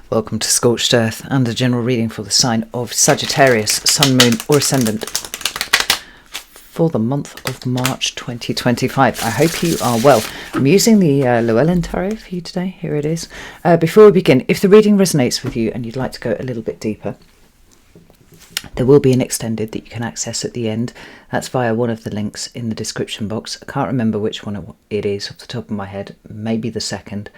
Welcome to Scorched Earth and a general reading for the sign of Sagittarius, Sun, Moon or Ascendant for the month of March 2025. I hope you are well. I'm using the Llewellyn Tarot for you today. Here it is. Before we begin, if the reading resonates with you and you'd like to go a little bit deeper, there will be an extended that you can access at the end. That's via one of the links in the description box. I can't remember which one it is off the top of my head, maybe the second.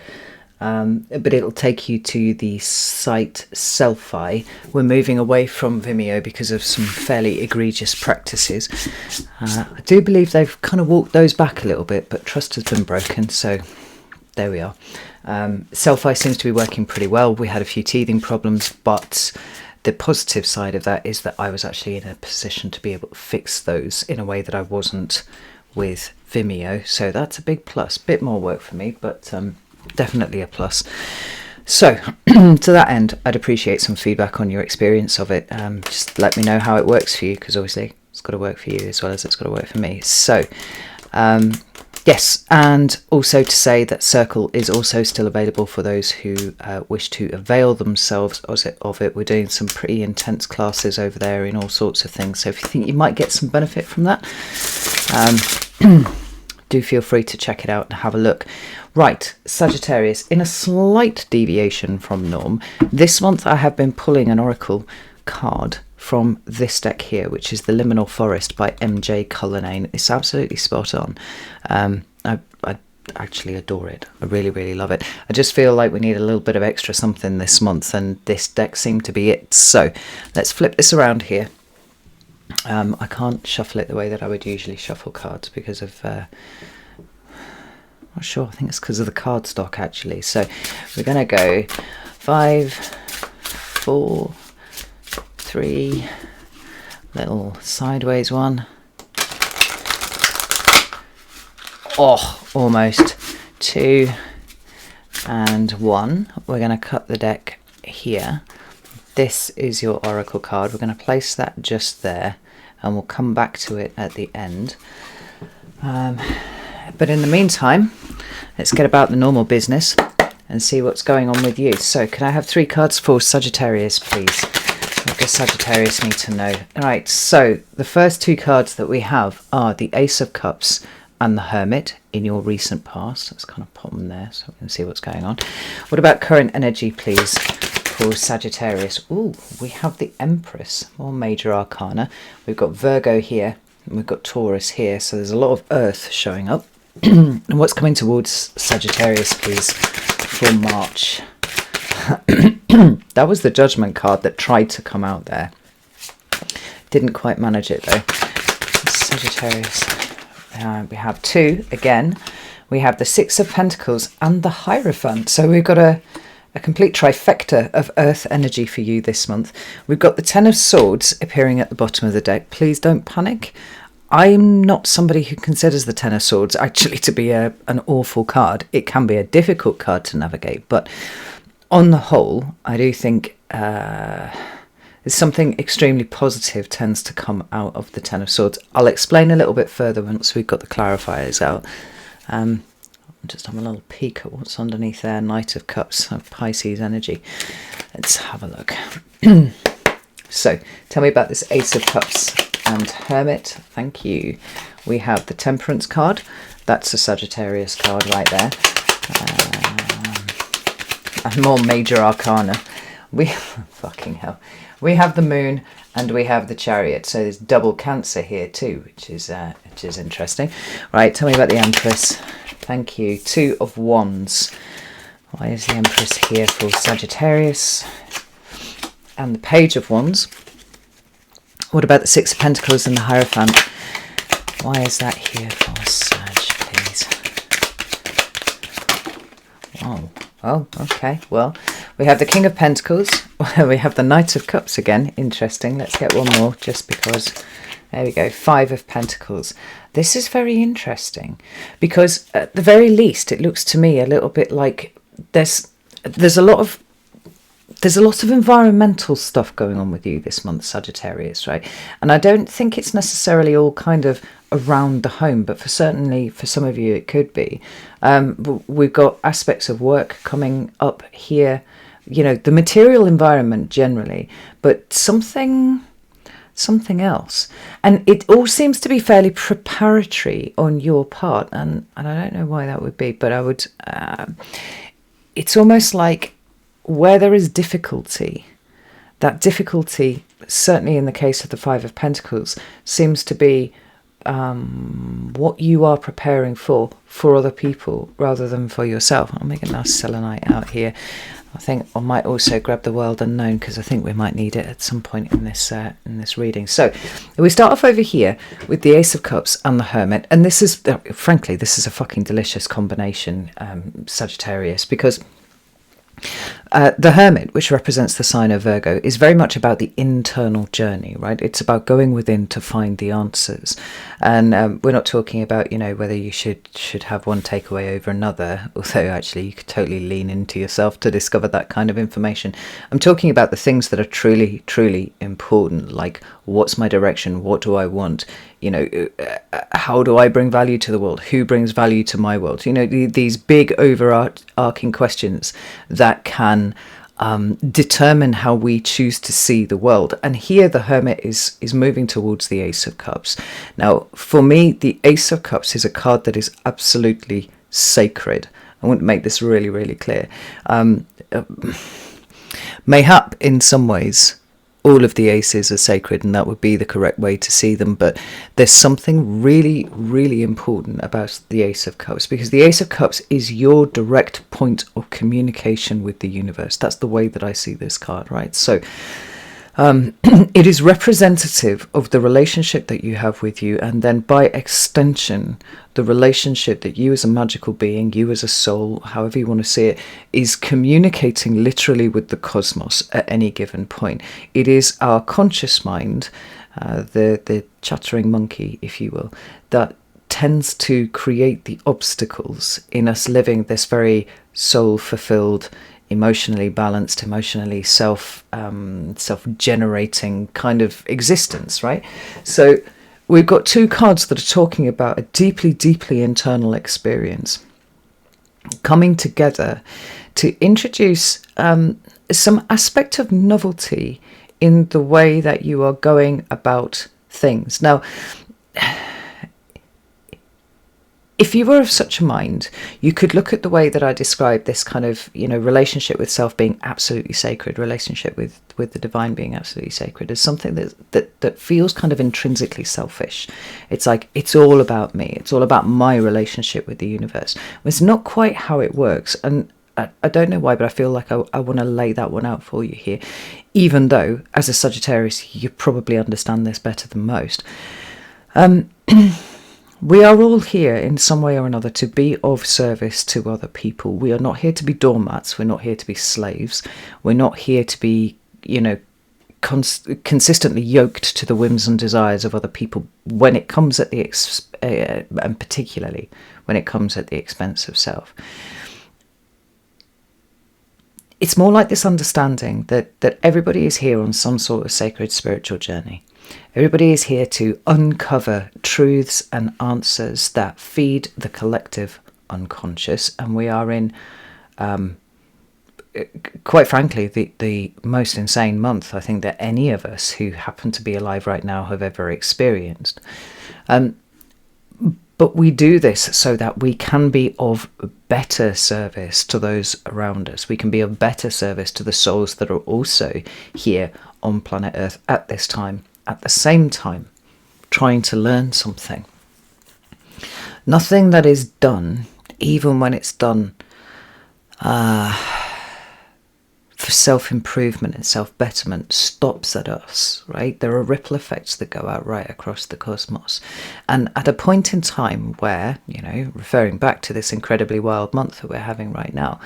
But it'll take you to the site Selfie. We're moving away from Vimeo because of some fairly egregious practices. I do believe they've kind of walked those back a little bit, but trust has been broken, so there we are. Selfie seems to be working pretty well. We had a few teething problems, but the positive side of that is that I was actually in a position to be able to fix those in a way that I wasn't with Vimeo, so that's a big plus. Bit more work for me, but definitely a plus. So to that end, I'd appreciate some feedback on your experience of it. Just let me know how it works for you, because obviously it's got to work for you as well as it's got to work for me. So yes, and also to say that Circle is also still available for those who wish to avail themselves of it. We're doing some pretty intense classes over there in all sorts of things, so if you think you might get some benefit from that, do feel free to check it out and have a look. Right, Sagittarius, in a slight deviation from norm, this month I have been pulling an oracle card from this deck here, which is the Liminal Forest by MJ Cullinane. It's absolutely spot on. I actually adore it. I really, really love it. I just feel like we need a little bit of extra something this month, and this deck seemed to be it. So let's flip this around here. I can't shuffle it the way that I would usually shuffle cards because of not sure, I think it's because of the card stock actually. So we're going to go 5, 4, 3, little sideways one. Oh, almost 2 and 1. We're going to cut the deck here. This is your oracle card. We're going to place that just there and we'll come back to it at the end. But in the meantime, let's get about the normal business and see what's going on with you. So can I have 3 cards for Sagittarius, please? What does Sagittarius need to know? All right, so the first 2 cards that we have are the Ace of Cups and the Hermit in your recent past. Let's kind of pop them there so we can see what's going on. What about current energy, please, for Sagittarius? Ooh, we have the Empress, more major arcana. We've got Virgo here and we've got Taurus here, so there's a lot of Earth showing up. And what's coming towards Sagittarius, please, for March? That was the Judgment card that tried to come out there. Didn't quite manage it though. Sagittarius. We have 2 again. We have the 6 of Pentacles and the Hierophant. So we've got a complete trifecta of Earth energy for you this month. We've got the 10 of Swords appearing at the bottom of the deck. Please don't panic. I'm not somebody who considers the 10 of Swords actually to be an awful card. It can be a difficult card to navigate, but on the whole, I do think something extremely positive tends to come out of the 10 of Swords. I'll explain a little bit further once we've got the clarifiers out. Just have a little peek at what's underneath there. Knight of Cups, of Pisces energy. Let's have a look. So, tell me about this Ace of Cups and Hermit. Thank you. We have the Temperance card. That's a Sagittarius card right there. And more major arcana. Fucking hell. We have the Moon and we have the Chariot. So there's double Cancer here too, which is interesting. Right, tell me about the Empress. Thank you. 2 of Wands. Why is the Empress here for Sagittarius? And the Page of Wands. What about the 6 of Pentacles and the Hierophant? Why is that here for Sag, please? Oh, okay. Well, we have the King of Pentacles. We have the Knight of Cups again. Interesting. Let's get one more just because. There we go. 5 of Pentacles. This is very interesting because at the very least, it looks to me a little bit like there's a lot of environmental stuff going on with you this month, Sagittarius, right? And I don't think it's necessarily all kind of around the home, but for some of you it could be. But we've got aspects of work coming up here. you know, the material environment generally, but something else. And it all seems to be fairly preparatory on your part, and I don't know why that would be, but I would it's almost like where there is difficulty, that difficulty, certainly in the case of the Five of Pentacles, seems to be what you are preparing for other people rather than for yourself. I'll make a nice selenite out here. I think I might also grab the World Unknown, because I think we might need it at some point in this reading. So we start off over here with the Ace of Cups and the Hermit, and this is frankly, this is a fucking delicious combination, Sagittarius, because the Hermit, which represents the sign of Virgo, is very much about the internal journey, right? It's about going within to find the answers. And we're not talking about, you know, whether you should have one takeaway over another, although actually you could totally lean into yourself to discover that kind of information. I'm talking about the things that are truly, truly important, like what's my direction? What do I want? You know, how do I bring value to the world? Who brings value to my world? You know, these big overarching questions that can determine how we choose to see the world. And here the Hermit is moving towards the Ace of Cups. Now, for me, the Ace of Cups is a card that is absolutely sacred. I want to make this really, really clear. Mayhap, in some ways, all of the aces are sacred, and that would be the correct way to see them, but there's something really, really important about the Ace of Cups, because the Ace of Cups is your direct point of communication with the universe. That's the way that I see this card, right? So it is representative of the relationship that you have with you, and then by extension the relationship that you as a magical being, you as a soul, however you want to see it, is communicating literally with the cosmos at any given point. It is our conscious mind, the chattering monkey, if you will, that tends to create the obstacles in us living this very soul-fulfilled, emotionally balanced, emotionally self-generating kind of existence, right? So we've got two cards that are talking about a deeply, deeply internal experience coming together to introduce some aspect of novelty in the way that you are going about things. Now, if you were of such a mind, you could look at the way that I described this kind of, you know, relationship with self being absolutely sacred, relationship with the divine being absolutely sacred, as something that feels kind of intrinsically selfish. It's like, it's all about me. It's all about my relationship with the universe. It's not quite how it works. And I don't know why, but I feel like I want to lay that one out for you here, even though as a Sagittarius, you probably understand this better than most. We are all here in some way or another to be of service to other people. We are not here to be doormats. We're not here to be slaves. We're not here to be, you know, consistently yoked to the whims and desires of other people when it comes at the and particularly when it comes at the expense of self. It's more like this understanding that everybody is here on some sort of sacred spiritual journey. Everybody is here to uncover truths and answers that feed the collective unconscious, and we are in, quite frankly, the most insane month I think that any of us who happen to be alive right now have ever experienced. But we do this so that we can be of better service to those around us. We can be of better service to the souls that are also here on planet Earth at this time, at the same time, trying to learn something. Nothing that is done, even when it's done for self-improvement and self-betterment, stops at us, right? There are ripple effects that go out right across the cosmos. And at a point in time where, you know, referring back to this incredibly wild month that we're having right now,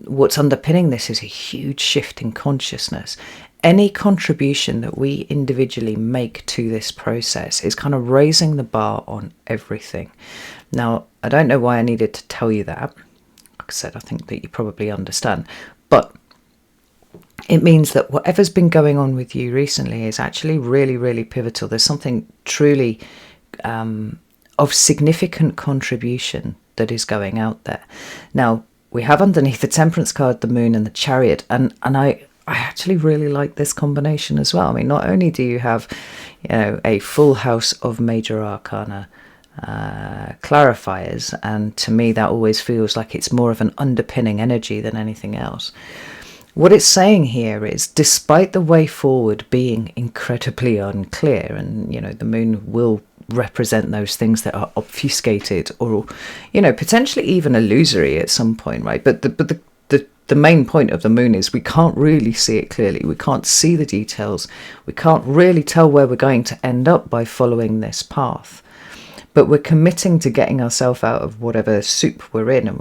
what's underpinning this is a huge shift in consciousness. Any contribution that we individually make to this process is kind of raising the bar on everything. Now, I don't know why I needed to tell you that. Like I said, I think that you probably understand. But it means that whatever's been going on with you recently is actually really, really pivotal. There's something truly of significant contribution that is going out there. Now, we have underneath the Temperance card the Moon and the Chariot, and I actually really like this combination as well. I mean, not only do you have, you know, a full house of major arcana clarifiers, and to me that always feels like it's more of an underpinning energy than anything else. What it's saying here is, despite the way forward being incredibly unclear, and you know, the Moon will represent those things that are obfuscated or, you know, potentially even illusory at some point, right? But the main point of the Moon is we can't really see it clearly. We can't see the details. We can't really tell where we're going to end up by following this path. But we're committing to getting ourselves out of whatever soup we're in, and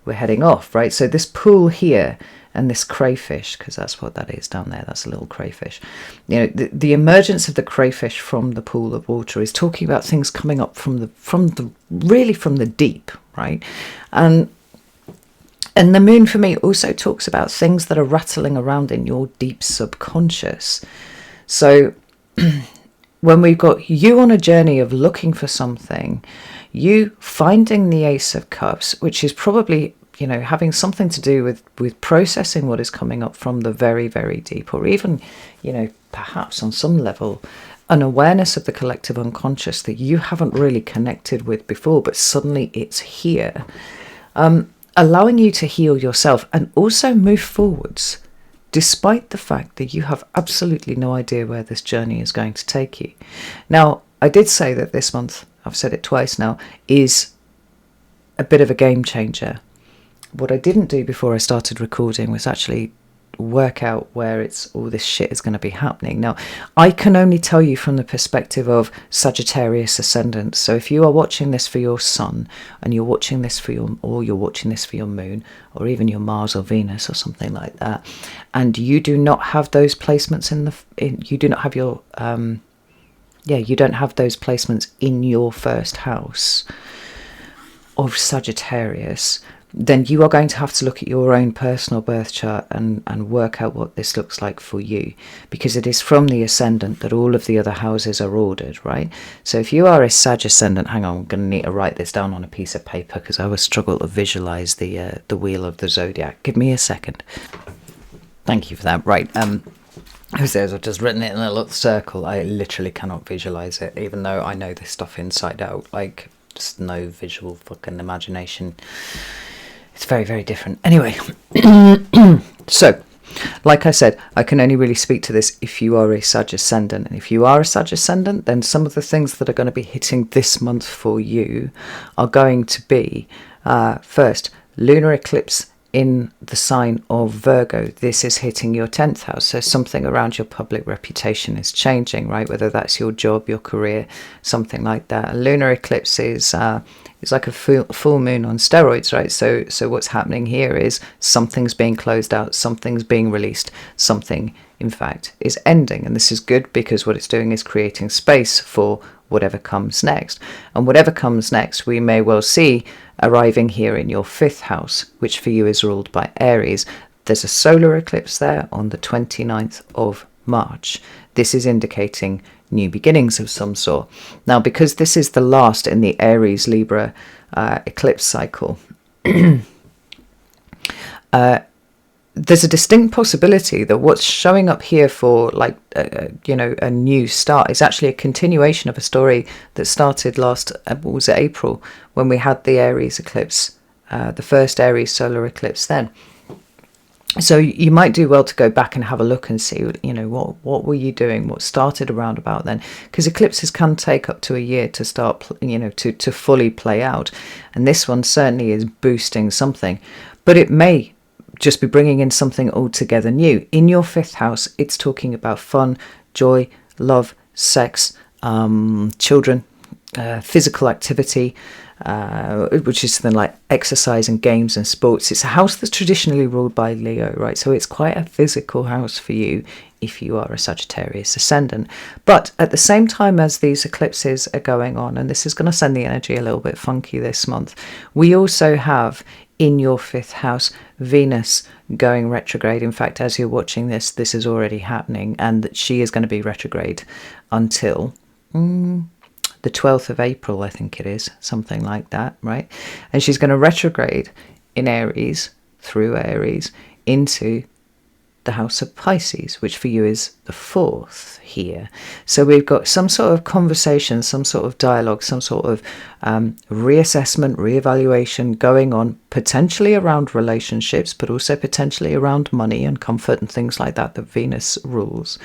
we're heading off, right? So this pool here and this crayfish, because that's what that is down there, that's a little crayfish. You know, the emergence of the crayfish from the pool of water is talking about things coming up from the deep, right? And the Moon for me also talks about things that are rattling around in your deep subconscious. So when we've got you on a journey of looking for something, you finding the Ace of Cups, which is probably, you know, having something to do with processing what is coming up from the very, very deep, or even, you know, perhaps on some level, an awareness of the collective unconscious that you haven't really connected with before, but suddenly it's here. Allowing you to heal yourself and also move forwards, despite the fact that you have absolutely no idea where this journey is going to take you. Now, I did say that this month, I've said it twice now, is a bit of a game changer. What I didn't do before I started recording was actually work out where all this shit is going to be happening. Now, I can only tell you from the perspective of Sagittarius ascendant. So if you are watching this for your sun, and you're watching this for your Moon, or even your Mars or Venus or something like that, and you do not have those placements you do not have your you don't have those placements in your first house of Sagittarius, then you are going to have to look at your own personal birth chart and work out what this looks like for you, because it is from the ascendant that all of the other houses are ordered, right? So if you are a Sag ascendant, hang on, I'm going to need to write this down on a piece of paper because I always struggle to visualize the wheel of the zodiac. Give me a second. Thank you for that. Right. Who says I've just written it in a little circle? I literally cannot visualize it, even though I know this stuff inside out. Like, just no visual fucking imagination. It's very, very different. Anyway, so, like I said, I can only really speak to this if you are a Sag ascendant. And if you are a Sag ascendant, then some of the things that are going to be hitting this month for you are going to be, first, lunar eclipse in the sign of Virgo. This is hitting your 10th house. So something around your public reputation is changing, right? Whether that's your job, your career, something like that. A lunar eclipse is like a full moon on steroids, right? So what's happening here is something's being closed out, something's being released, something, in fact, is ending. And this is good because what it's doing is creating space for whatever comes next. And whatever comes next, we may well see arriving here in your 5th house, which for you is ruled by Aries. There's a solar eclipse there on the 29th of March. This is indicating new beginnings of some sort. Now, because this is the last in the Aries-Libra eclipse cycle, there's a distinct possibility that what's showing up here for, like, a new start is actually a continuation of a story that started last, was it April, when we had the Aries eclipse, the first Aries solar eclipse then. So you might do well to go back and have a look and see, what were you doing? What started around about then? Because eclipses can take up to a year to start, to fully play out. And this one certainly is boosting something. But it may just be bringing in something altogether new. In your 5th house, it's talking about fun, joy, love, sex, children, physical activity, which is something like exercise and games and sports. It's a house that's traditionally ruled by Leo, right? So it's quite a physical house for you if you are a Sagittarius ascendant. But at the same time as these eclipses are going on, and this is going to send the energy a little bit funky this month, we also have in your 5th house Venus going retrograde. In fact, as you're watching this is already happening, and that she is going to be retrograde until the 12th of April, I think it is, something like that, right? And she's going to retrograde in Aries, through Aries, into the house of Pisces, which for you is the 4th here. So we've got some sort of conversation, some sort of dialogue, some sort of reassessment, reevaluation going on, potentially around relationships, but also potentially around money and comfort and things like that Venus rules.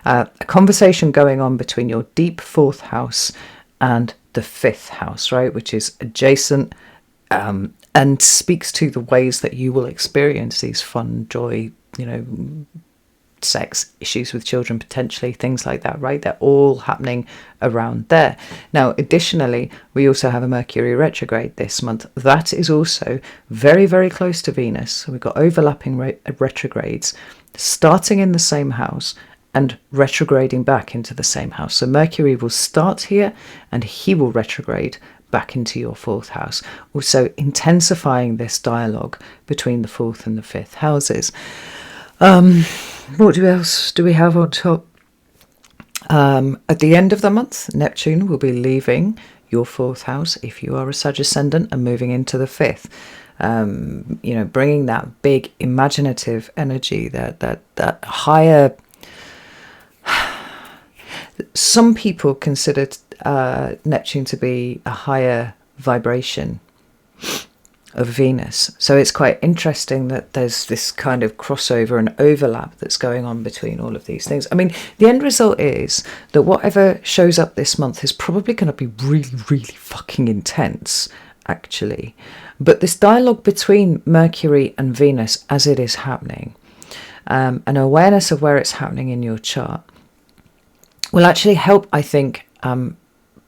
A conversation going on between your deep 4th house and the 5th house, right, which is adjacent, and speaks to the ways that you will experience these fun, joy, sex, issues with children, potentially, things like that, right? They're all happening around there. Now, additionally, we also have a Mercury retrograde this month. That is also very, very close to Venus. So we've got overlapping retrogrades starting in the same house and retrograding back into the same house. So Mercury will start here and he will retrograde back into your 4th house, also intensifying this dialogue between the 4th and the 5th houses. What else do we have on top? At the end of the month, Neptune will be leaving your 4th house if you are a Sag ascendant and moving into the 5th. Bringing that big imaginative energy, that higher. Some people consider Neptune to be a higher vibration of Venus. So it's quite interesting that there's this kind of crossover and overlap that's going on between all of these things. I mean, the end result is that whatever shows up this month is probably going to be really, really fucking intense, actually. But this dialogue between Mercury and Venus as it is happening, an awareness of where it's happening in your chart, will actually help, I think,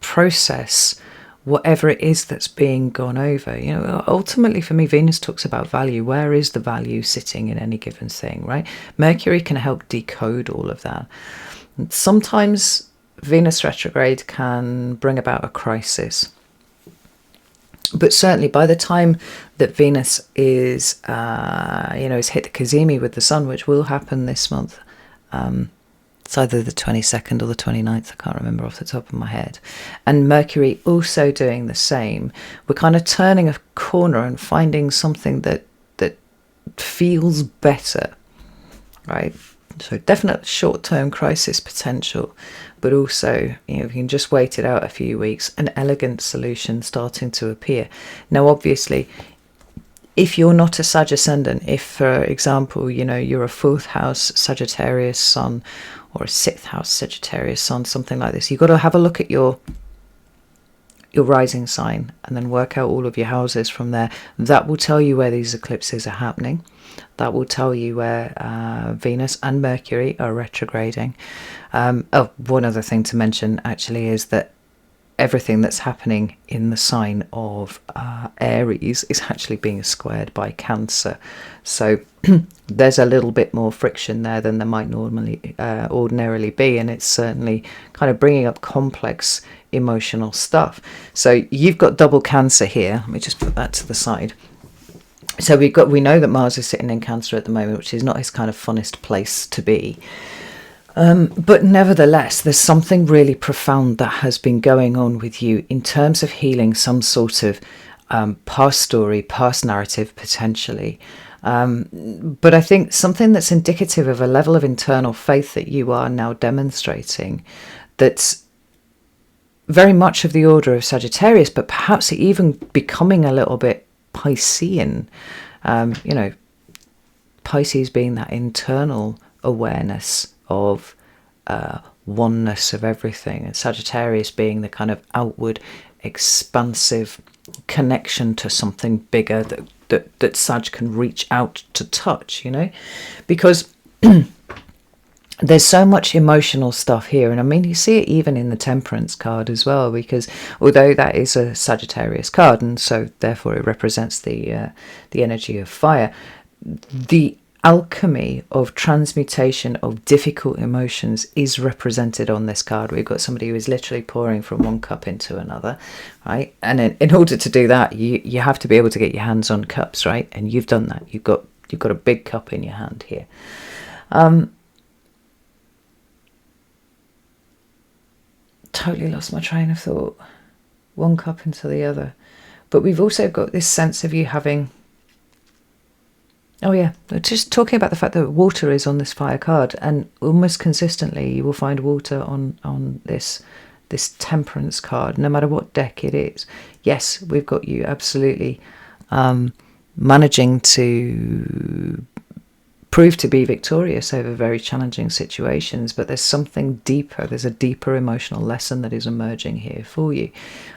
process whatever it is that's being gone over. Ultimately for me, Venus talks about value. Where is the value sitting in any given thing, right? Mercury can help decode all of that. And sometimes Venus retrograde can bring about a crisis. But certainly by the time that Venus is hit the cazimi with the sun, which will happen this month, it's either the 22nd or the 29th, I can't remember off the top of my head. And Mercury also doing the same. We're kind of turning a corner and finding something that feels better, right? So definite short-term crisis potential, but also, if you can just wait it out a few weeks, an elegant solution starting to appear. Now, obviously, if you're not a Sag ascendant, if, for example, you're a 4th house Sagittarius sun, or a 6th house Sagittarius sun, something like this, you've got to have a look at your rising sign and then work out all of your houses from there. That will tell you where these eclipses are happening. That will tell you where Venus and Mercury are retrograding. One other thing to mention actually is that everything that's happening in the sign of Aries is actually being squared by Cancer. So there's a little bit more friction there than there might ordinarily be, and it's certainly kind of bringing up complex emotional stuff. So you've got double Cancer here. Let me just put that to the side. So we know that Mars is sitting in Cancer at the moment, which is not his kind of funnest place to be. But nevertheless, there's something really profound that has been going on with you in terms of healing some sort of past story, past narrative, potentially. But I think something that's indicative of a level of internal faith that you are now demonstrating that's very much of the order of Sagittarius, but perhaps even becoming a little bit Piscean. Pisces being that internal awareness of oneness of everything, and Sagittarius being the kind of outward expansive connection to something bigger that Sag can reach out to touch, because there's so much emotional stuff here. And I mean, you see it even in the Temperance card as well, because although that is a Sagittarius card, and so therefore it represents the energy of fire, the alchemy of transmutation of difficult emotions is represented on this card. We've got somebody who is literally pouring from one cup into another, right? And in order to do that, you have to be able to get your hands on cups, right? And you've done that. You've got a big cup in your hand here. Totally lost my train of thought. One cup into the other. But we've also got this sense of you having Oh yeah, just talking about the fact that water is on this fire card, and almost consistently you will find water on this temperance card, no matter what deck it is. Yes, we've got you absolutely managing to prove to be victorious over very challenging situations, but there's something deeper. There's a deeper emotional lesson that is emerging here for you.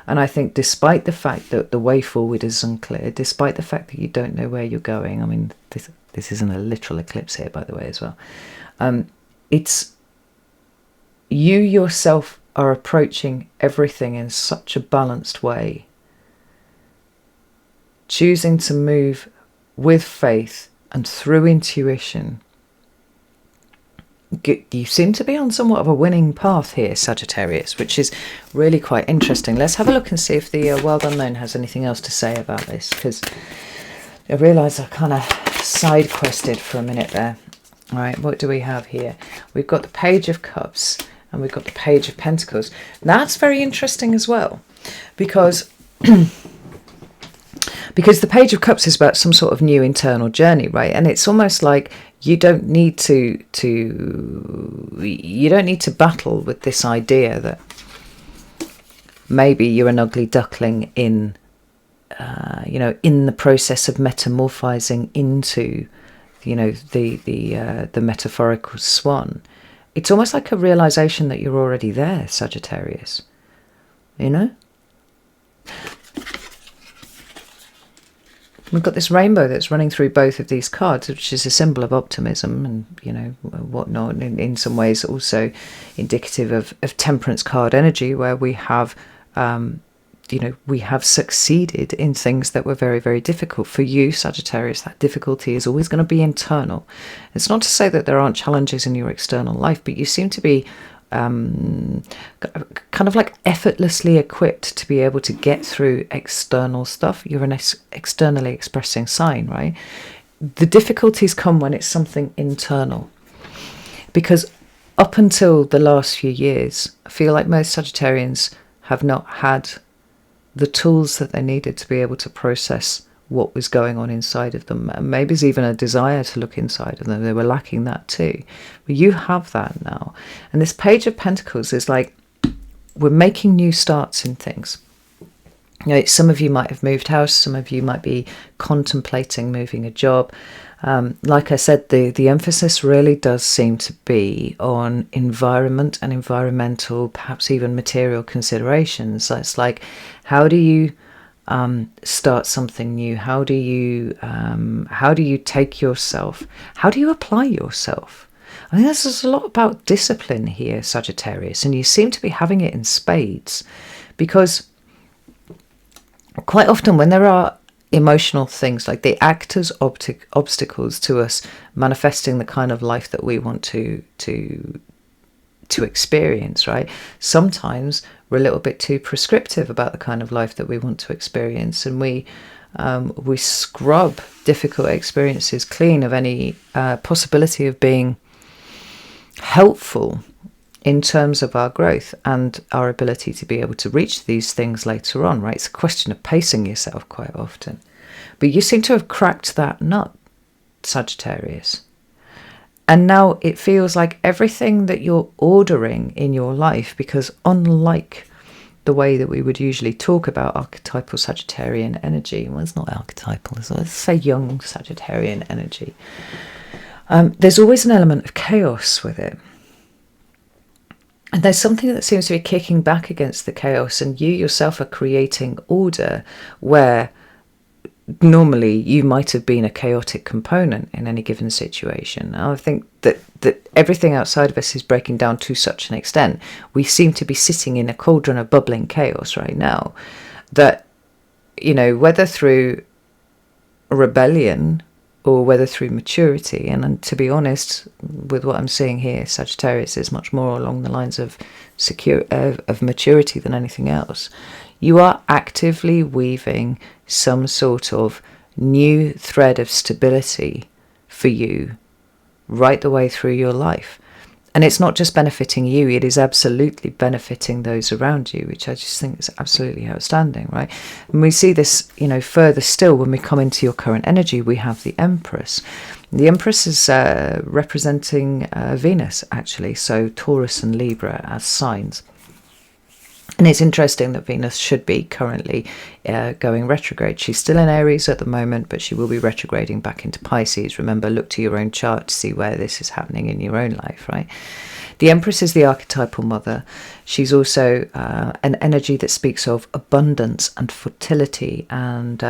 And I think despite the fact that the way forward is unclear, despite the fact that you don't know where you're going, I mean, this isn't a literal eclipse here, by the way, as well. It's you yourself are approaching everything in such a balanced way, choosing to move with faith and through intuition. You seem to be on somewhat of a winning path here, Sagittarius, which is really quite interesting. Let's have a look and see if the World Unknown has anything else to say about this, because I realise I kind of side quested for a minute there. All right, what do we have here? We've got the Page of Cups and we've got the Page of Pentacles. That's very interesting as well, because because the Page of Cups is about some sort of new internal journey, right? And it's almost like you don't need to battle with this idea that maybe you're an ugly duckling in in the process of metamorphizing into the metaphorical swan. It's almost like a realization that you're already there, Sagittarius. We've got this rainbow that's running through both of these cards, which is a symbol of optimism and, whatnot. In some ways also indicative of temperance card energy, where we have, we have succeeded in things that were very, very difficult. For you, Sagittarius, that difficulty is always going to be internal. It's not to say that there aren't challenges in your external life, but you seem to be kind of like effortlessly equipped to be able to get through external stuff. You're an externally expressing sign, right? The difficulties come when it's something internal, because up until the last few years, I feel like most Sagittarians have not had the tools that they needed to be able to process what was going on inside of them. And maybe it's even a desire to look inside of them. They were lacking that too. But you have that now. And this Page of Pentacles is like, we're making new starts in things. Some of you might have moved house. Some of you might be contemplating moving a job. Like I said, the emphasis really does seem to be on environment and environmental, perhaps even material considerations. So it's like, how do you start something new? How do you take yourself? How do you apply yourself? I think this is a lot about discipline here, Sagittarius, and you seem to be having it in spades, because quite often when there are emotional things, like they act as obstacles to us manifesting the kind of life that we want to experience, right? Sometimes we're a little bit too prescriptive about the kind of life that we want to experience, and we scrub difficult experiences clean of any possibility of being helpful in terms of our growth and our ability to be able to reach these things later on, right? It's a question of pacing yourself quite often. But you seem to have cracked that nut, Sagittarius. And now it feels like everything that you're ordering in your life, because unlike the way that we would usually talk about archetypal Sagittarian energy, well, it's not archetypal, let's say young Sagittarian energy, there's always an element of chaos with it. And there's something that seems to be kicking back against the chaos, and you yourself are creating order where normally you might have been a chaotic component in any given situation. And I think that everything outside of us is breaking down to such an extent. We seem to be sitting in a cauldron of bubbling chaos right now that, whether through rebellion or whether through maturity, and to be honest, with what I'm seeing here, Sagittarius is much more along the lines of maturity than anything else. You are actively weaving some sort of new thread of stability for you right the way through your life. And it's not just benefiting you, it is absolutely benefiting those around you, which I just think is absolutely outstanding, right? And we see this, further still when we come into your current energy. We have the Empress. The Empress is representing Venus, actually, so Taurus and Libra as signs. And it's interesting that Venus should be currently going retrograde. She's still in Aries at the moment, but she will be retrograding back into Pisces. Remember, look to your own chart to see where this is happening in your own life, right? The Empress is the archetypal mother. She's also an energy that speaks of abundance and fertility and,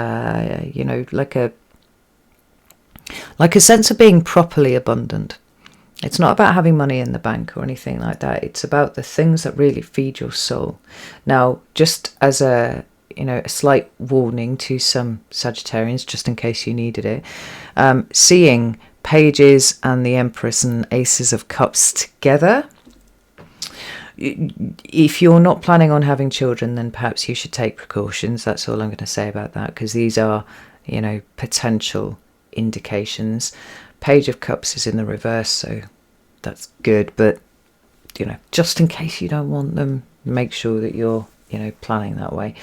like a sense of being properly abundant. It's not about having money in the bank or anything like that. It's about the things that really feed your soul. Now, just as a slight warning to some Sagittarians, just in case you needed it, seeing Pages and the Empress and Aces of Cups together, if you're not planning on having children, then perhaps you should take precautions. That's all I'm going to say about that, because these are, potential indications. Page of Cups is in the reverse, so that's good, but just in case you don't want them, make sure that you're planning that way.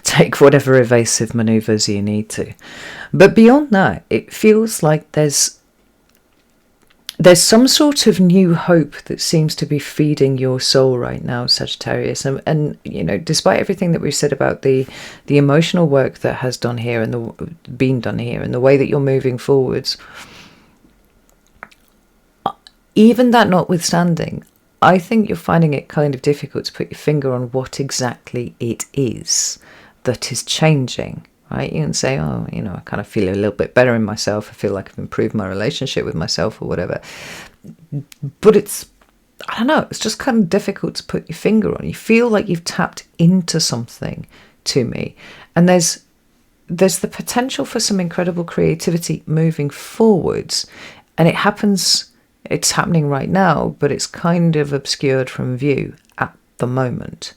Take whatever evasive maneuvers you need to, but beyond that, it feels like there's some sort of new hope that seems to be feeding your soul right now, Sagittarius. And despite everything that we've said about the emotional work that has been done here and the way that you're moving forwards, even that notwithstanding, I think you're finding it kind of difficult to put your finger on what exactly it is that is changing. Right, you can say, I kind of feel a little bit better in myself. I feel like I've improved my relationship with myself or whatever. But it's just kind of difficult to put your finger on. You feel like you've tapped into something to me. And there's the potential for some incredible creativity moving forwards. And it's happening right now, but it's kind of obscured from view at the moment.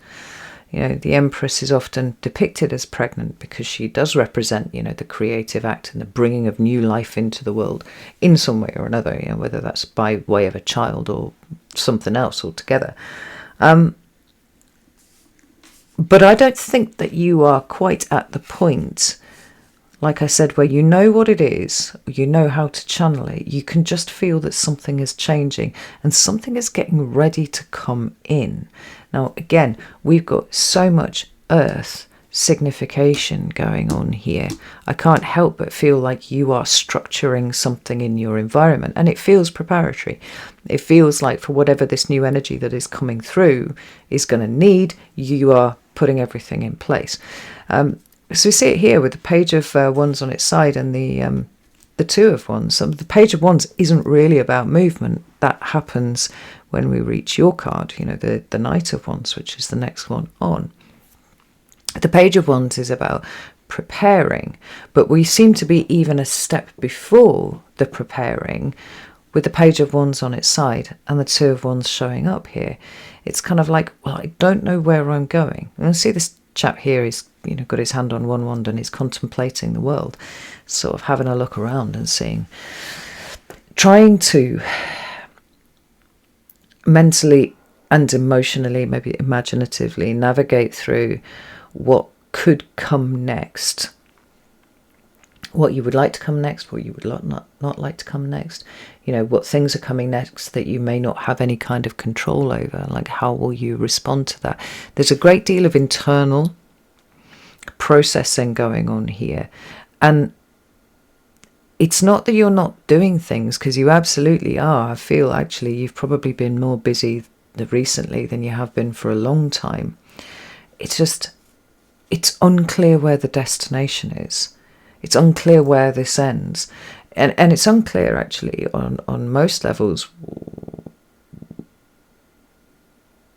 The Empress is often depicted as pregnant because she does represent, the creative act and the bringing of new life into the world in some way or another, whether that's by way of a child or something else altogether. But I don't think that you are quite at the point, like I said, where you know what it is, you know how to channel it. You can just feel that something is changing and something is getting ready to come in. Now, again, we've got so much earth signification going on here. I can't help but feel like you are structuring something in your environment, and it feels preparatory. It feels like for whatever this new energy that is coming through is going to need, you are putting everything in place. So we see it here with the Page of Wands on its side and the Two of Wands. The Page of Wands isn't really about movement. That happens when we reach your card, the Knight of Wands, which is the next one on. The Page of Wands is about preparing, but we seem to be even a step before the preparing with the Page of Wands on its side and the Two of Wands showing up here. It's kind of like, well, I don't know where I'm going. And see this chap here, he's got his hand on one wand and he's contemplating the world, sort of having a look around and trying to mentally and emotionally, maybe imaginatively, navigate through what could come next, what you would like to come next, what you would not like to come next, what things are coming next that you may not have any kind of control over, like how will you respond to that. There's a great deal of internal processing going on here, and it's not that you're not doing things, because you absolutely are. I feel actually you've probably been more busy recently than you have been for a long time. It's unclear where the destination is. It's unclear where this ends. And it's unclear actually on most levels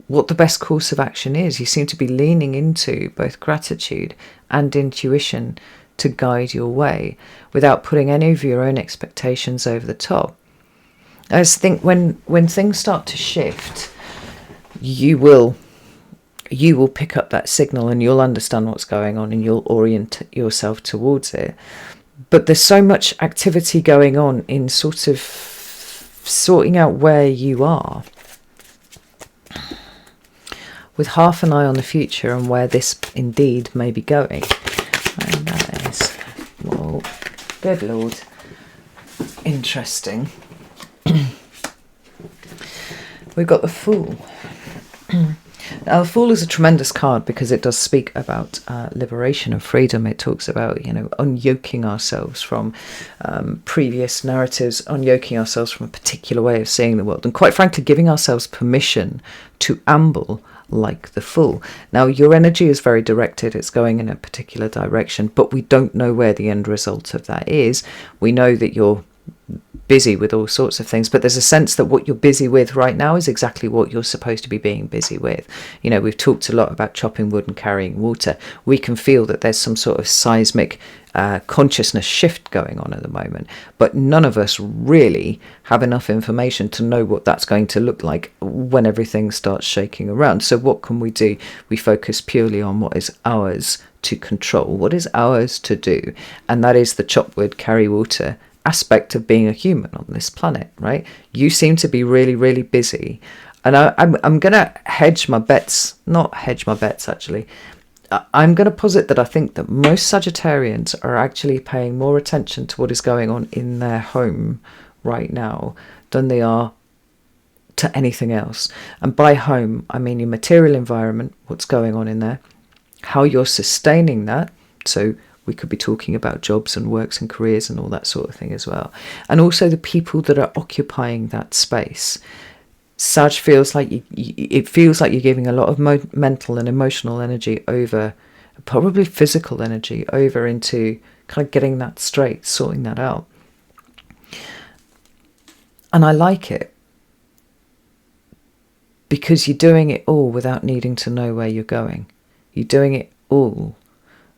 what the best course of action is. You seem to be leaning into both gratitude and intuition to guide your way without putting any of your own expectations over the top. I just think when things start to shift, you will pick up that signal and you'll understand what's going on and you'll orient yourself towards it. But there's so much activity going on in sort of sorting out where you are with half an eye on the future and where this indeed may be going. And that is, whoa, good Lord, interesting. We've got the Fool. Now, the Fool is a tremendous card because it does speak about liberation and freedom. It talks about, you know, unyoking ourselves from previous narratives, unyoking ourselves from a particular way of seeing the world, and quite frankly, giving ourselves permission to amble like the Fool. Now, your energy is very directed. It's going in a particular direction, but we don't know where the end result of that is. We know that you're busy with all sorts of things, but there's a sense that what you're busy with right now is exactly what you're supposed to be being busy with. You know, we've talked a lot about chopping wood and carrying water. We can feel that there's some sort of seismic consciousness shift going on at the moment, but none of us really have enough information to know what that's going to look like when everything starts shaking around. So what can we do? We focus purely on what is ours to control, what is ours to do, and that is the chop wood, carry water aspect of being a human on this planet, right? You seem to be really, really busy, and I'm gonna hedge my bets, not hedge my bets actually. I'm going to posit that I think that most Sagittarians are actually paying more attention to what is going on in their home right now than they are to anything else. And by home, I mean your material environment, what's going on in there, how you're sustaining that. So we could be talking about jobs and works and careers and all that sort of thing as well. And also the people that are occupying that space. Sag feels like it feels like you're giving a lot of mental and emotional energy over, probably physical energy, over into kind of getting that straight, sorting that out. And I like it because you're doing it all without needing to know where you're going. You're doing it all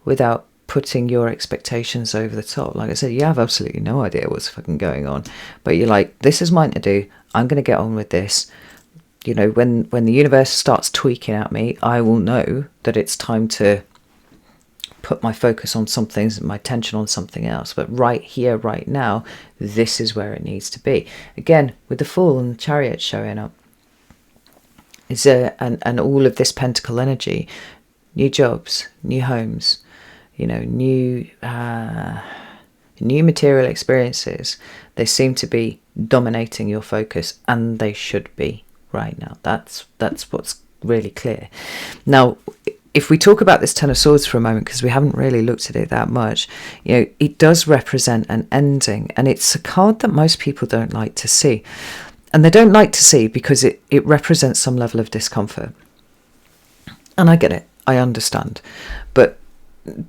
without putting your expectations over the top. Like I said, you have absolutely no idea what's fucking going on, but you're like, this is mine to do. I'm going to get on with this. You know, when the universe starts tweaking at me, I will know that it's time to put my focus on some things and my attention on something else. But right here, right now, this is where it needs to be. Again, with the Fool and the Chariot showing up, is and all of this pentacle energy, new jobs, new homes, you know, new material experiences. They seem to be dominating your focus, and they should be right now. That's what's really clear. Now, if we talk about this Ten of Swords for a moment, because we haven't really looked at it that much, you know, it does represent an ending, and it's a card that most people don't like to see. And they don't like to see because it represents some level of discomfort. And I get it, I understand. But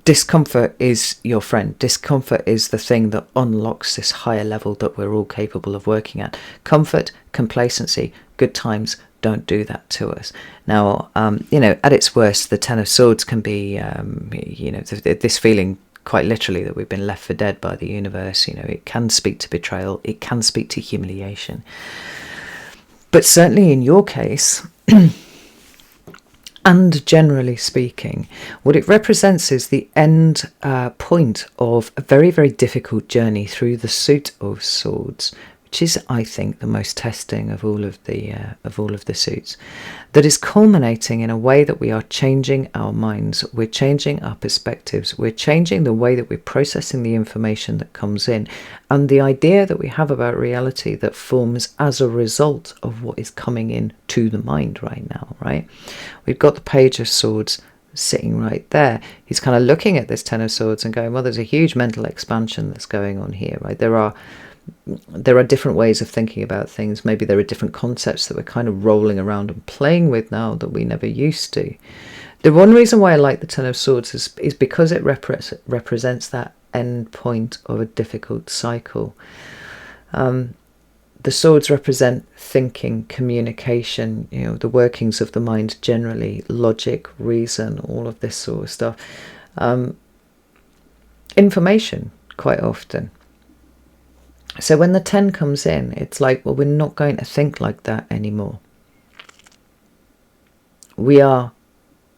discomfort is your friend. Discomfort is the thing that unlocks this higher level that we're all capable of working at. Comfort, complacency, good times don't do that to us. Now, you know, at its worst, the Ten of Swords can be, you know, this feeling quite literally that we've been left for dead by the universe. You know, it can speak to betrayal. It can speak to humiliation. But certainly in your case, and generally speaking, what it represents is the end point of a very, very difficult journey through the Suit of Swords, which is, I think, the most testing of all of the suits, that is culminating in a way that we are changing our minds, we're changing our perspectives, we're changing the way that we're processing the information that comes in, and the idea that we have about reality that forms as a result of what is coming in to the mind right now, right? We've got the Page of Swords sitting right there. He's kind of looking at this Ten of Swords and going, well, there's a huge mental expansion that's going on here, right? There are different ways of thinking about things. Maybe there are different concepts that we're kind of rolling around and playing with now that we never used to. The one reason why I like the Ten of Swords is because it represents that end point of a difficult cycle. The swords represent thinking, communication, you know, the workings of the mind generally, logic, reason, all of this sort of stuff. Information, quite often. So when the 10 comes in, it's like, well, we're not going to think like that anymore. We are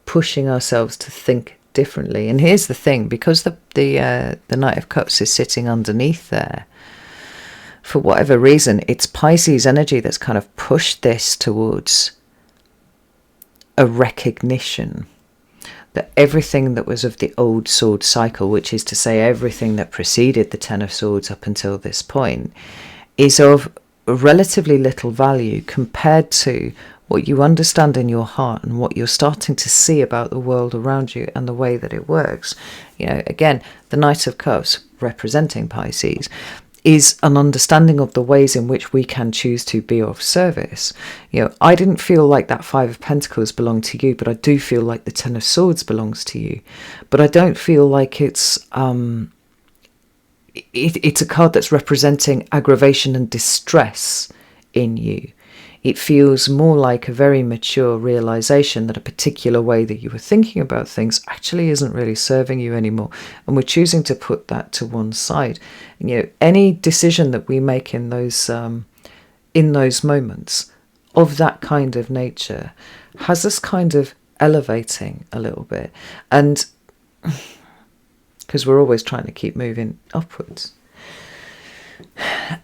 pushing ourselves to think differently. And here's the thing, because the Knight of Cups is sitting underneath there, for whatever reason, it's Pisces energy that's kind of pushed this towards a recognition that everything that was of the old sword cycle, which is to say everything that preceded the Ten of Swords up until this point, is of relatively little value compared to what you understand in your heart and what you're starting to see about the world around you and the way that it works. Again, the Knight of Cups, representing Pisces, is an understanding of the ways in which we can choose to be of service. I didn't feel like that Five of Pentacles belonged to you, but I do feel like the Ten of Swords belongs to you. But I don't feel like it's a card that's representing aggravation and distress in you. It feels more like a very mature realization that a particular way that you were thinking about things actually isn't really serving you anymore. And we're choosing to put that to one side. And, any decision that we make in those moments of that kind of nature has us kind of elevating a little bit. And because we're always trying to keep moving upwards.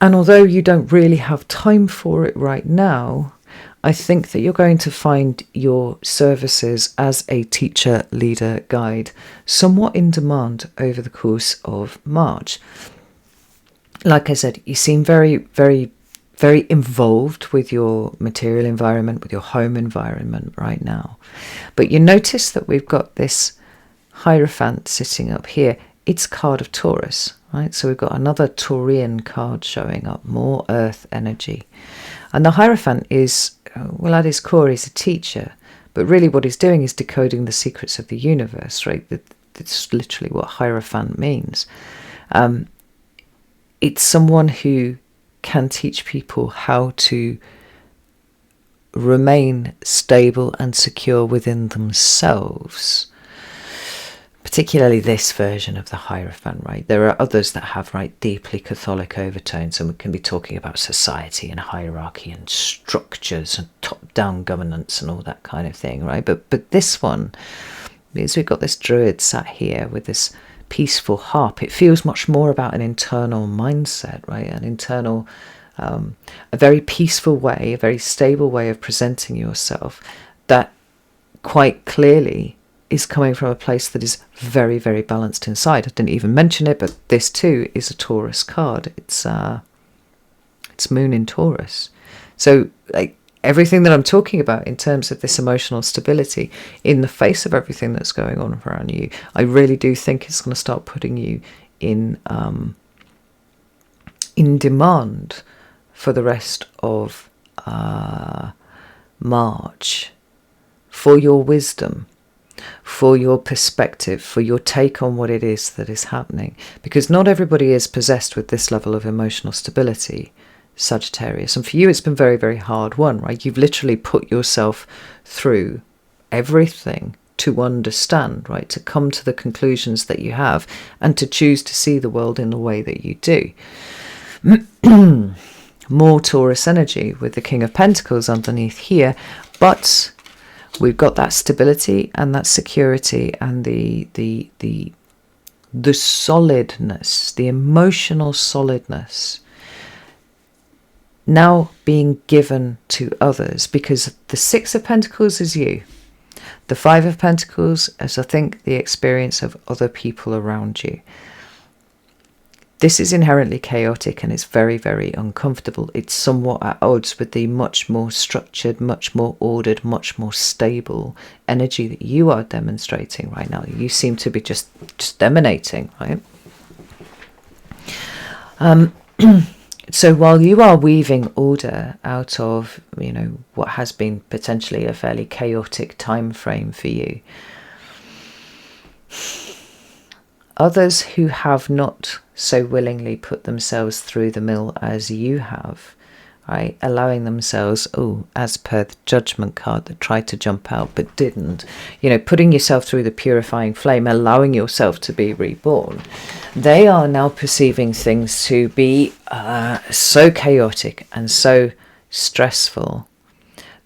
And although you don't really have time for it right now, I think that you're going to find your services as a teacher, leader, guide somewhat in demand over the course of March. Like I said, you seem very, very, very involved with your material environment, with your home environment right now. But you notice that we've got this Hierophant sitting up here. It's a card of Taurus, right? So we've got another Taurian card showing up, more earth energy. And the Hierophant is, well, at his core, he's a teacher. But really what he's doing is decoding the secrets of the universe, right? That's literally what Hierophant means. It's someone who can teach people how to remain stable and secure within themselves. Particularly this version of the Hierophant, right? There are others that have, right, deeply Catholic overtones, and we can be talking about society and hierarchy and structures and top-down governance and all that kind of thing, right? But this one, because we've got this druid sat here with this peaceful harp, it feels much more about an internal mindset, right? An internal, a very peaceful way, a very stable way of presenting yourself that quite clearly is coming from a place that is very, very balanced inside. I didn't even mention it, but this too is a Taurus card. It's Moon in Taurus. So like everything that I'm talking about in terms of this emotional stability in the face of everything that's going on around you, I really do think it's going to start putting you in demand for the rest of March, for your wisdom, for your perspective, for your take on what it is that is happening. Because not everybody is possessed with this level of emotional stability, Sagittarius. And for you, it's been very, very hard won, right? You've literally put yourself through everything to understand, right? To come to the conclusions that you have and to choose to see the world in the way that you do. More Taurus energy with the King of Pentacles underneath here, but we've got that stability and that security and the solidness, the emotional solidness now being given to others, because the Six of Pentacles is you. The Five of Pentacles is, I think, the experience of other people around you. This is inherently chaotic and it's very, very uncomfortable. It's somewhat at odds with the much more structured, much more ordered, much more stable energy that you are demonstrating right now. You seem to be just emanating, right? So while you are weaving order out of, what has been potentially a fairly chaotic time frame for you, others who have not so willingly put themselves through the mill as you have, right, allowing themselves, as per the Judgment card that tried to jump out but didn't, putting yourself through the purifying flame, allowing yourself to be reborn, they are now perceiving things to be so chaotic and so stressful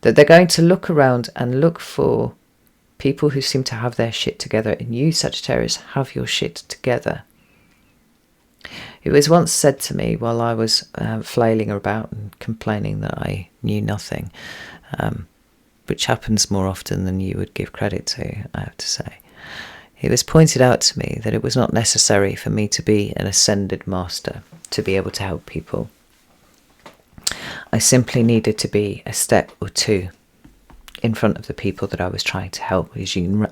that they're going to look around and look for people who seem to have their shit together, and you, Sagittarius, have your shit together. It was once said to me while I was flailing about and complaining that I knew nothing, which happens more often than you would give credit to, I have to say. It was pointed out to me that it was not necessary for me to be an ascended master to be able to help people. I simply needed to be a step or two in front of the people that I was trying to help. As you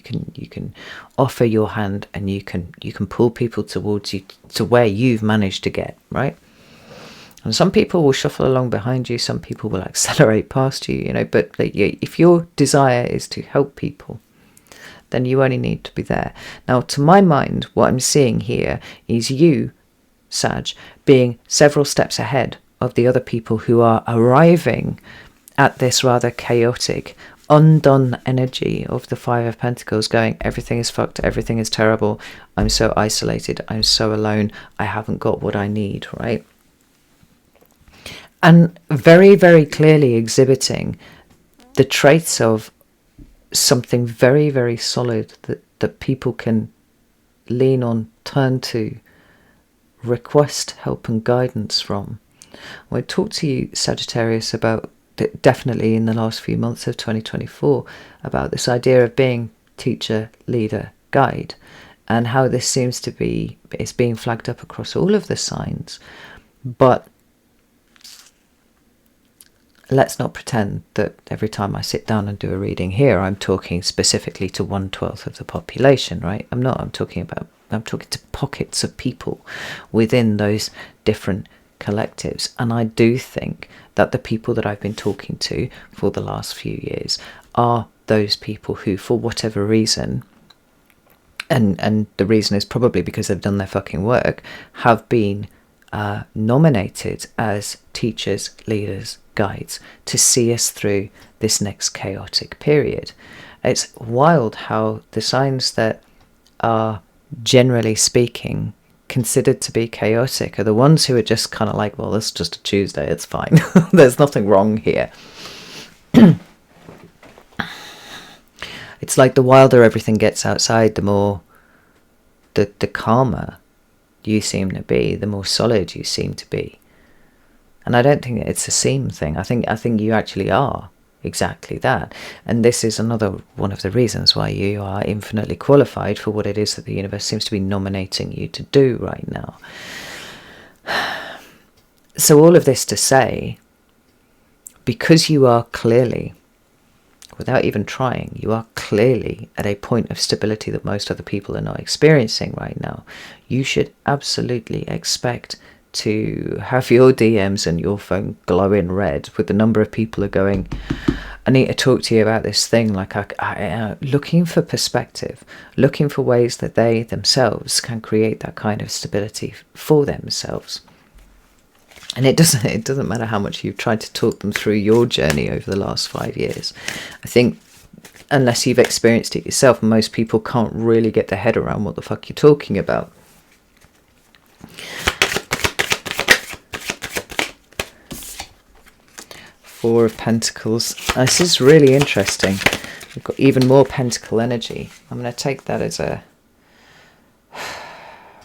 can offer your hand, and you can pull people towards you to where you've managed to get, right? And some people will shuffle along behind you, some people will accelerate past you, but if your desire is to help people, then you only need to be there. Now, to my mind, what I'm seeing here is you, Sag, being several steps ahead of the other people who are arriving at this rather chaotic, undone energy of the Five of Pentacles, going, everything is fucked, everything is terrible, I'm so isolated, I'm so alone, I haven't got what I need, right? And very, very clearly exhibiting the traits of something very, very solid that people can lean on, turn to, request help and guidance from. I talked to you, Sagittarius, about definitely in the last few months of 2024 about this idea of being teacher, leader, guide, and how this seems to be, it's being flagged up across all of the signs. But let's not pretend that every time I sit down and do a reading here, I'm talking specifically to 1/12 of the population, right? I'm not. I'm talking to pockets of people within those different collectives. And I do think that the people that I've been talking to for the last few years are those people who, for whatever reason, and the reason is probably because they've done their fucking work, have been nominated as teachers, leaders, guides to see us through this next chaotic period. It's wild how the signs that are, generally speaking, considered to be chaotic are the ones who are just kind of like, well, it's just a Tuesday, it's fine. There's nothing wrong here. It's like the wilder everything gets outside, the more the calmer you seem to be, the more solid you seem to be. And I don't think it's a seem thing. I think you actually are exactly that. And this is another one of the reasons why you are infinitely qualified for what it is that the universe seems to be nominating you to do right now. So all of this to say, because you are clearly, without even trying, you are clearly at a point of stability that most other people are not experiencing right now, you should absolutely expect to have your DMs and your phone glowing red with the number of people are going, I need to talk to you about this thing, like looking for perspective, looking for ways that they themselves can create that kind of stability for themselves. And it doesn't matter how much you've tried to talk them through your journey over the last 5 years. I think unless you've experienced it yourself, most people can't really get their head around what the fuck you're talking about. Four of Pentacles. This is really interesting. We've got even more Pentacle energy. I'm going to take that as a...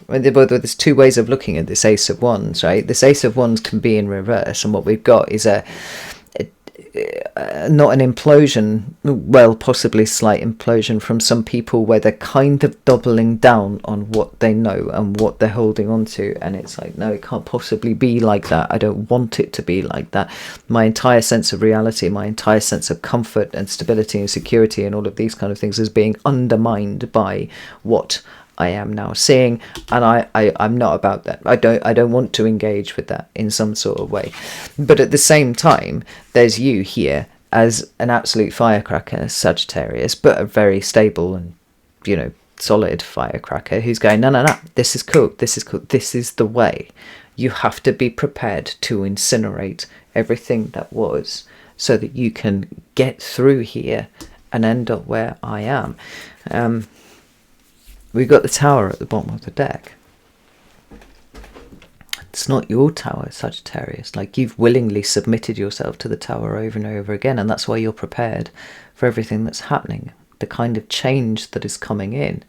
There's two ways of looking at this Ace of Wands, right? This Ace of Wands can be in reverse, and what we've got is not an implosion, well, possibly slight implosion from some people where they're kind of doubling down on what they know and what they're holding on to, and it's like, no, it can't possibly be like that. I don't want it to be like that. My entire sense of reality, my entire sense of comfort and stability and security and all of these kind of things is being undermined by what I am now seeing, and I'm not about that. I don't want to engage with that in some sort of way. But at the same time, there's you here as an absolute firecracker, Sagittarius, but a very stable and, solid firecracker who's going, no, this is cool, this is the way. You have to be prepared to incinerate everything that was so that you can get through here and end up where I am. We've got the Tower at the bottom of the deck. It's not your tower, Sagittarius. Like, you've willingly submitted yourself to the Tower over and over again, and that's why you're prepared for everything that's happening, the kind of change that is coming in.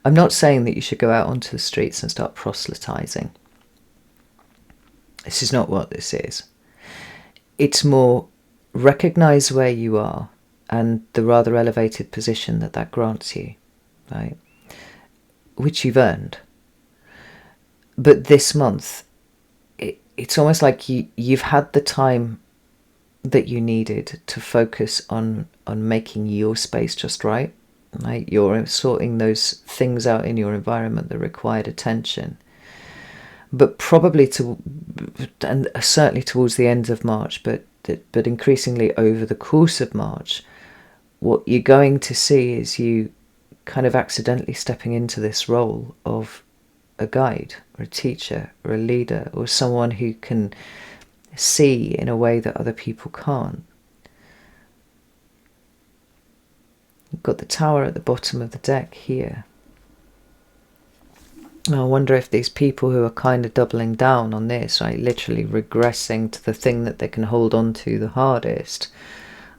I'm not saying that you should go out onto the streets and start proselytizing. This is not what this is. It's more recognize where you are and the rather elevated position that grants you, right? Which you've earned. But this month, it's almost like you've had the time that you needed to focus on making your space just right. Right? You're sorting those things out in your environment that required attention. But probably and certainly towards the end of March, but increasingly over the course of March, what you're going to see is you kind of accidentally stepping into this role of a guide or a teacher or a leader or someone who can see in a way that other people can't. You've got the tower at the bottom of the deck here. I wonder if these people who are kind of doubling down on this, right, literally regressing to the thing that they can hold on to the hardest,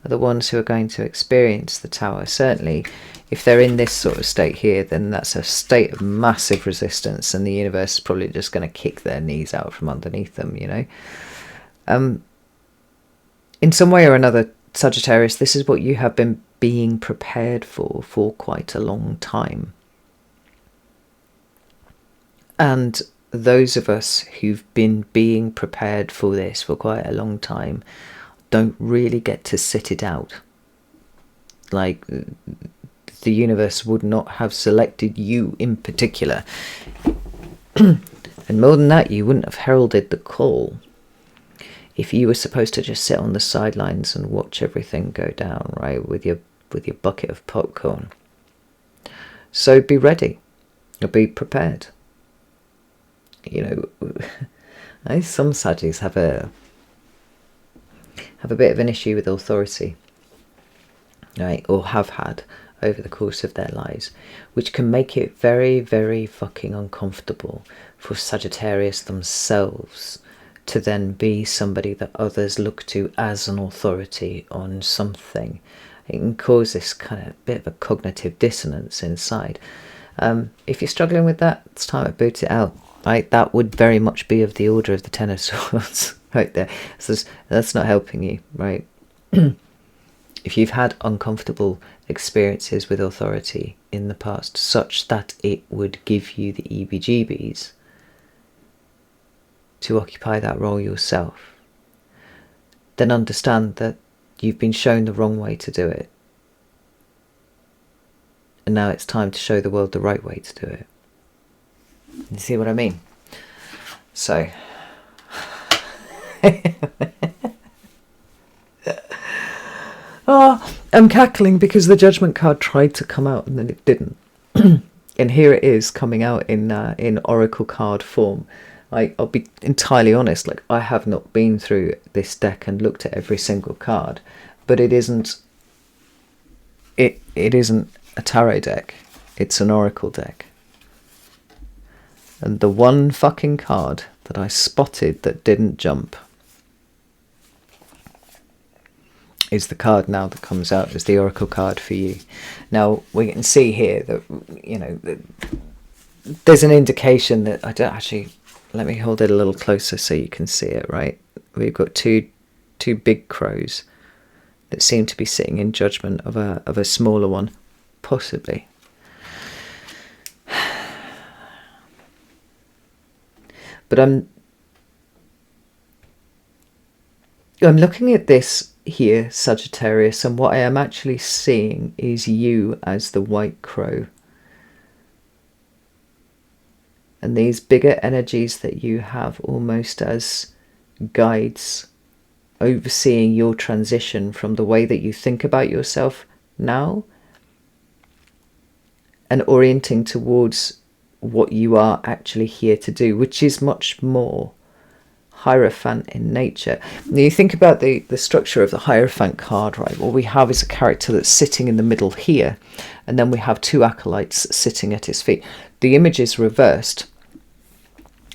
are the ones who are going to experience the tower. Certainly, if they're in this sort of state here, then that's a state of massive resistance, and the universe is probably just going to kick their knees out from underneath them, you know. In some way or another, Sagittarius, this is what you have been being prepared for quite a long time. And those of us who've been being prepared for this for quite a long time don't really get to sit it out. Like, the universe would not have selected you in particular. And more than that, you wouldn't have heralded the call if you were supposed to just sit on the sidelines and watch everything go down, right, with your bucket of popcorn. So be ready, or be prepared. You know, some Saggies have a bit of an issue with authority, right, or have had over the course of their lives, which can make it very, very fucking uncomfortable for Sagittarius themselves to then be somebody that others look to as an authority on something. It can cause this kind of bit of a cognitive dissonance inside. If you're struggling with that, it's time to boot it out. Right, that would very much be of the order of the Ten of Swords right there. So that's not helping you, right? If you've had uncomfortable experiences with authority in the past, such that it would give you the EBGBs to occupy that role yourself, then understand that you've been shown the wrong way to do it. And now it's time to show the world the right way to do it. You see what I mean? So, I'm cackling because the Judgment card tried to come out and then it didn't. And here it is coming out in Oracle card form. I'll be entirely honest, like, I have not been through this deck and looked at every single card, but it isn't a tarot deck, it's an Oracle deck. And the one fucking card that I spotted that didn't jump is the card now that comes out as the Oracle card for you. Now, we can see here that, you know, there's an indication that I don't actually... Let me hold it a little closer so you can see it, right? We've got two big crows that seem to be sitting in judgment of a smaller one, possibly. But I'm looking at this here, Sagittarius, and what I am actually seeing is you as the white crow. And these bigger energies that you have almost as guides overseeing your transition from the way that you think about yourself now and orienting towards what you are actually here to do, which is much more Hierophant in nature. Now you think about the structure of the Hierophant card, right? What we have is a character that's sitting in the middle here, and then we have two acolytes sitting at his feet. The image is reversed.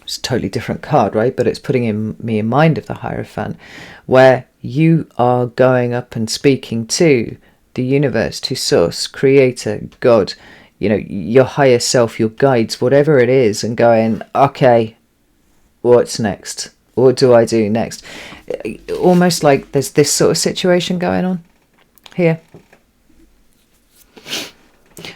It's a totally different card, right? But it's putting me in mind of the Hierophant, where you are going up and speaking to the universe, to Source, Creator, God. you know, your higher self, your guides, whatever it is, and going, okay, what's next? What do I do next? Almost like there's this sort of situation going on here.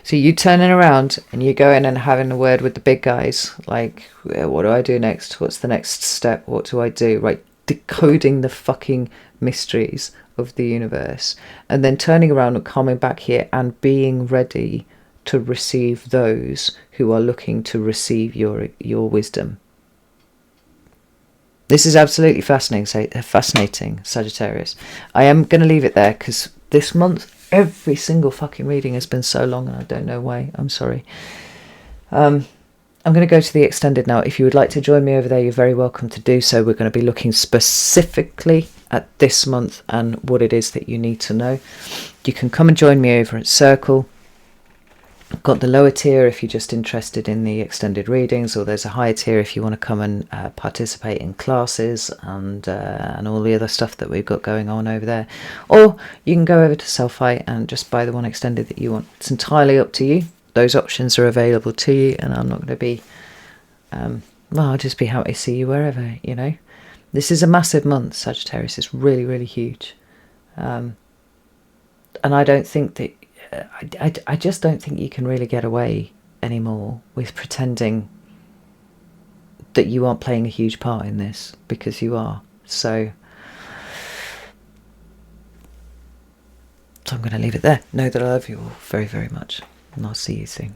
So you turning around and you going and having a word with the big guys, like, what do I do next? What's the next step? What do I do? Right, decoding the fucking mysteries of the universe, and then turning around and coming back here and being ready to receive those who are looking to receive your wisdom. This is absolutely fascinating, Sagittarius. I am going to leave it there because this month every single fucking reading has been so long and I don't know why. I'm sorry. I'm going to go to the extended now. If you would like to join me over there, you're very welcome to do so. We're going to be looking specifically at this month and what it is that you need to know. You can come and join me over at Circle. I've got the lower tier if you're just interested in the extended readings, or there's a higher tier if you want to come and participate in classes and all the other stuff that we've got going on over there. Or you can go over to Selfie and just buy the one extended that you want. It's entirely up to you. Those options are available to you, and I'm not going to be well, I'll just be happy to see you wherever, you know. This is a massive month, Sagittarius. It's really, really huge. And I don't think that I just don't think you can really get away anymore with pretending that you aren't playing a huge part in this, because you are. So I'm going to leave it there. Know that I love you all very, very much, and I'll see you soon.